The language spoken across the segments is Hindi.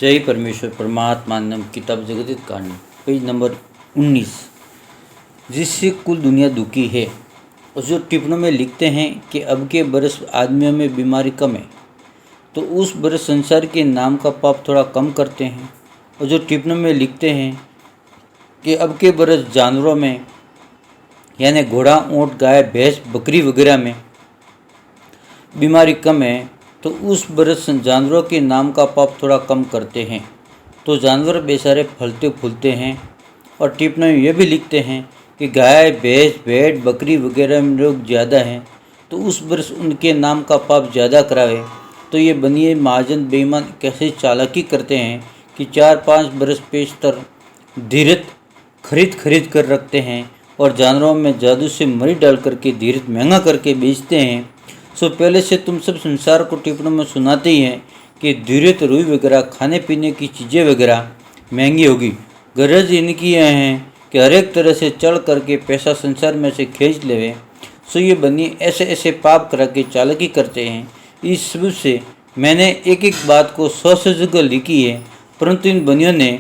जय परमेश्वर परमात्मानंद किताब जगदित कहानी पेज नंबर 19। जिससे कुल दुनिया दुखी है और जो टिप्पणों में लिखते हैं कि अब के बरस आदमियों में बीमारी कम है तो उस बरस संसार के नाम का पाप थोड़ा कम करते हैं। और जो टिप्पणों में लिखते हैं कि अब के बरस जानवरों में यानी घोड़ा ऊँट गाय भैंस बकरी वगैरह में बीमारी कम है तो उस बरस जानवरों के नाम का पाप थोड़ा कम करते हैं। तो जानवर बेचारे फलते फूलते हैं। और टिप्पणी में यह भी लिखते हैं कि गाय भैंस भेड़ बकरी वगैरह में लोग ज़्यादा हैं तो उस बरस उनके नाम का पाप ज़्यादा करावे। तो ये बनिए महाजन बेईमान कैसे चालाकी करते हैं कि 4-5 बरस पेशतर धीरज खरीद कर रखते हैं और जानवरों में जादू से मरी डाल करके धीरज महंगा करके बेचते हैं। सो पहले से तुम सब संसार को टिप्पणों में सुनाते ही हैं कि धीरज रुई वगैरह खाने पीने की चीज़ें वगैरह महंगी होगी। गरज इनकी यह है कि हर एक तरह से चढ़ करके पैसा संसार में से खींच लेवे। सो ये बनिए ऐसे ऐसे पाप करा के चालाकी करते हैं। इस सब से मैंने एक एक बात को 100 से जगह लिखी है, परंतु इन बनियों ने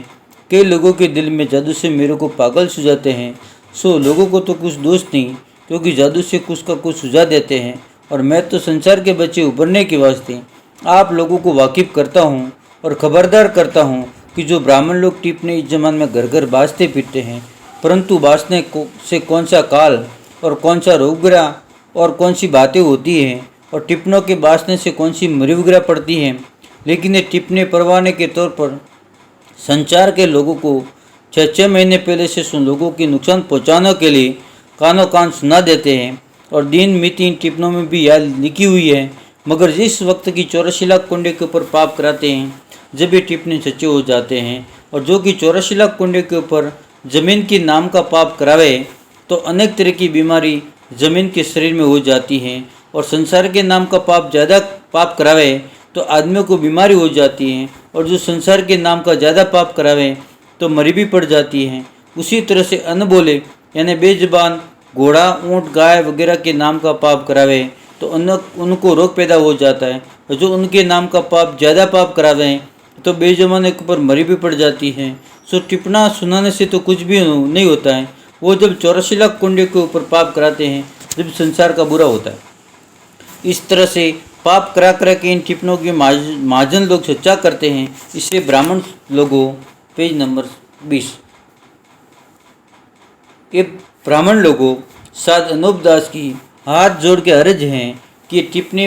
कई लोगों के दिल में जादू से मेरे को पागल सुझाते हैं। सो लोगों को तो कुछ दोष नहीं, क्योंकि जादू से कुछ का कुछ सुझा देते हैं। और मैं तो संसार के बच्चे उभरने के वास्ते आप लोगों को वाकिफ करता हूँ और खबरदार करता हूँ कि जो ब्राह्मण लोग टिप्पणी इस जमान में घर घर बाजते फिरते हैं, परंतु बाजने से कौन सा काल और कौन सा रोग वगैरह और कौन सी बातें होती हैं और टिप्पणों के बाजने से कौन सी मरी वगैरह पड़ती हैं, लेकिन ये टिप्पणी परवाने के तौर पर संचार के लोगों को 6-6 महीने पहले से लोगों की नुकसान पहुँचाने के लिए कानों कान सुना देते हैं। और दिन मिति इन टिप्पणों में भी याद लिखी हुई है। मगर जिस वक्त की 84 लाख कुंडे के ऊपर पाप कराते हैं जब ये टिप्पणी सच्चे हो जाते हैं। और जो कि 84 लाख कुंडे के ऊपर ज़मीन के नाम का पाप करावे तो अनेक तरह की बीमारी ज़मीन के शरीर में हो जाती है। और संसार के नाम का पाप ज़्यादा पाप करावे तो आदमियों को बीमारी हो जाती है। और जो संसार के नाम का ज़्यादा पाप करावे तो मरी भी पड़ जाती है। उसी तरह से अनबोले यानी बेजुबान घोड़ा ऊँट गाय वगैरह के नाम का पाप करावे तो उनको रोग पैदा हो जाता है। और जो उनके नाम का पाप ज़्यादा पाप करावे तो बेजुबान के ऊपर मरी भी पड़ जाती है। सो टिप्पणा सुनाने से तो कुछ भी नहीं होता है। वो जब 84 लाख कुंडे के ऊपर पाप कराते हैं जब संसार का बुरा होता है। इस तरह से पाप करा के इन टिप्पणों के महाजन लोग सच्चा करते हैं। इससे ब्राह्मण लोगों पेज नंबर 20 ये ब्राह्मण लोगों साध अनूप दास की हाथ जोड़ के अर्ज हैं कि टिप्पणी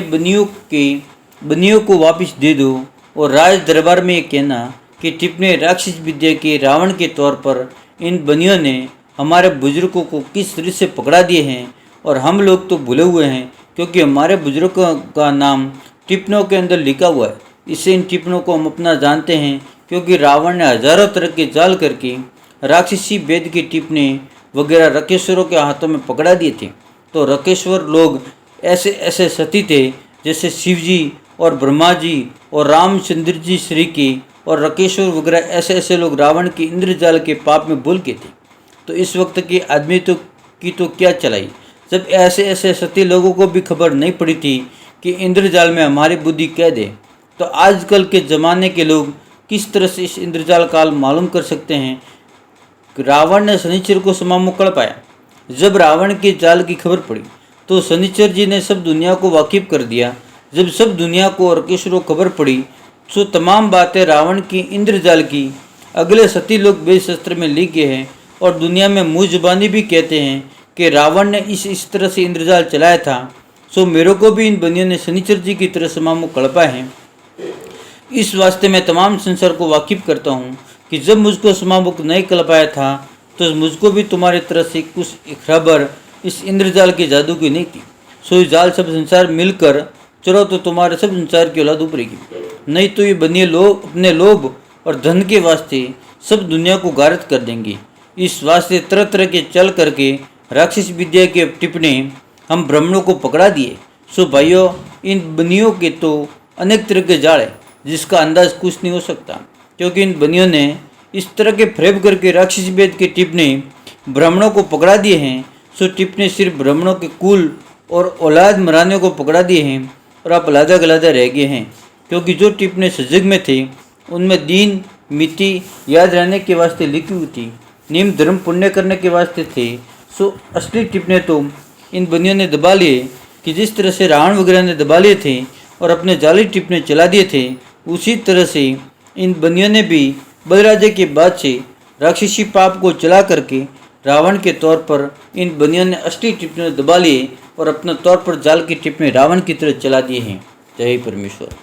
बनियों को वापस दे दो। और राज दरबार में ये कहना कि टिप्पणी राक्षस विद्या के रावण के तौर पर इन बनियों ने हमारे बुजुर्गों को किस तरह से पकड़ा दिए हैं। और हम लोग तो भूले हुए हैं क्योंकि हमारे बुजुर्गों का नाम टिप्पणियों के अंदर लिखा हुआ है। इससे इन टिप्पणियों को हम अपना जानते हैं, क्योंकि रावण ने हजारों तरह के जाल करके राक्षसी वेद की टिप्पणी वगैरह रकेश्वरों के हाथों में पकड़ा दिए थे। तो रकेश्वर लोग ऐसे ऐसे सती थे जैसे शिव जी और ब्रह्मा जी और रामचंद्र जी श्री की और रकेश्वर वगैरह ऐसे ऐसे लोग रावण के इंद्रजाल के पाप में भूल गए थे। तो इस वक्त के आदमी तो क्या चलाई, जब ऐसे ऐसे सती लोगों को भी खबर नहीं पड़ी थी कि इंद्रजाल में हमारी बुद्धि कह दे, तो आजकल के ज़माने के लोग किस तरह से इस इंद्रजाल काल मालूम कर सकते हैं। रावण ने शनिचर को समामुकड़ पाया। जब रावण के जाल की खबर पड़ी तो शनिचर जी ने सब दुनिया को वाकिफ कर दिया। जब सब दुनिया को रकेश्वरों को खबर पड़ी तो तमाम बातें रावण की इंद्रजाल की अगले सती लोग वेद शास्त्र में लिख गए हैं। और दुनिया में मुँह जुबानी भी कहते हैं कि रावण ने इस तरह से इंद्रजाल चलाया था। सो मेरे को भी इन बनियों ने शनिचर जी की तरह समामुख कड़पा है। इस वास्ते मैं तमाम संसार को वाकिफ करता हूँ कि जब मुझको समामुख नहीं कल पाया था तो मुझको भी तुम्हारी तरह से कुछ खबर इस इंद्रजाल के जादू की नहीं थी। सो ये जाल सब संसार मिलकर चलो तो तुम्हारे सब संसार की औलाद उभरेगी, नहीं तो ये बनिए लोग अपने लोभ और धन के वास्ते सब दुनिया को गारत कर देंगे। इस वास्ते तरह तरह के चल करके राक्षस विद्या के टिप्पणी हम ब्राह्मणों को पकड़ा दिए। सो भाइयों, इन बनियों के तो अनेक तरह के जाल है जिसका अंदाज कुछ नहीं हो सकता, क्योंकि इन बनियों ने इस तरह के फ्रेब करके राक्षस वेद के टिप्पणी ब्राह्मणों को पकड़ा दिए हैं। सो टिप्पणी सिर्फ ब्राह्मणों के कुल और औलाद मराने को पकड़ा दिए हैं और आप अलग अलग रह गए हैं, क्योंकि जो टिप्पणी सजग में थे उनमें दीन मिति याद रहने के वास्ते लिखी हुई थी, नियम धर्म पुण्य करने के वास्ते थे। सो असली टिप्पणी तो इन बनियों ने दबा लिए कि जिस तरह से रावण वगैरह ने दबा लिए थे और अपने जाली टिप्पणी चला दिए थे, उसी तरह से इन बनियों ने भी बलराजे के बाद से राक्षसी पाप को चला करके रावण के तौर पर इन बनियों ने असली टिप्पणी दबा लिए और अपने तौर पर जाल की टिप्पणी रावण की तरह चला दिए हैं। जय परमेश्वर।